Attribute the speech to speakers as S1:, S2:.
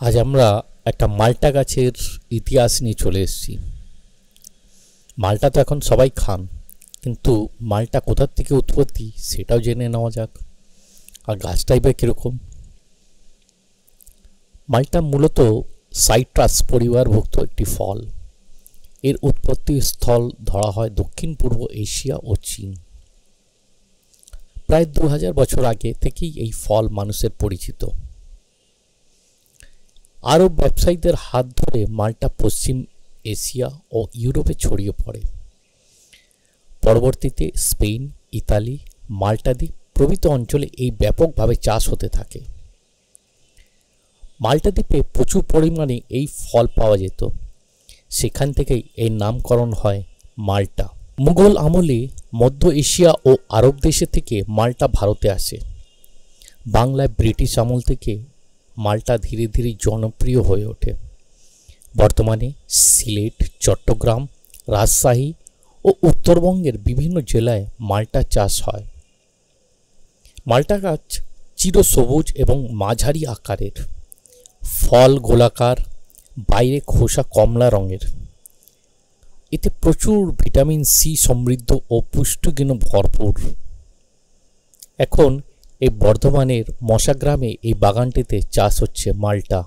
S1: আজ আমরা একটা মাল্টা গাছের ইতিহাস নিয়ে চলে এসেছি। মাল্টা তো এখন সবাই খান, কিন্তু মাল্টা কোথার থেকে উৎপত্তি সেটাও জেনে নেওয়া যাক। আর গাছটাই বা কীরকম। মাল্টা মূলত সাইট্রাস পরিবারভুক্ত একটি ফল। এর উৎপত্তি স্থল ধরা হয় দক্ষিণ পূর্ব এশিয়া ও চীন। প্রায় 2000 বছর আগে থেকেই এই ফল মানুষের পরিচিত। আরব ব্যবসায়ীদের হাত ধরে মাল্টা পশ্চিম এশিয়া ও ইউরোপে ছড়িয়ে পড়ে। পরবর্তীতে স্পেন, ইতালি, মাল্টা দ্বীপ প্রভৃতি অঞ্চলে এই ব্যাপকভাবে চাষ হতে থাকে। মাল্টা দ্বীপে প্রচুর পরিমাণে এই ফল পাওয়া যেত। সেখান থেকেই এর নামকরণ হয় মাল্টা। মুঘল আমলে মধ্য এশিয়া ও আরব দেশে থেকে মাল্টা ভারতে আসে। বাংলায় ব্রিটিশ আমল থেকে মাল্টা ধীরে ধীরে জনপ্রিয় হয়ে ওঠে। বর্তমানে সিলেট, চট্টগ্রাম, রাজশাহী ও উত্তরবঙ্গের বিভিন্ন জেলায় মাল্টা চাষ হয়। মাল্টা গাছ চিরসবুজ এবং মাঝারি আকারের। ফল গোলাকার, বাইরে খোসা কমলা রঙের। এতে প্রচুর ভিটামিন সি সমৃদ্ধ ও পুষ্টিগুণে ভরপুর। এখন এই বর্ধমানের মশাগ্রামে এই বাগানটিতে চাষ হচ্ছে মাল্টা।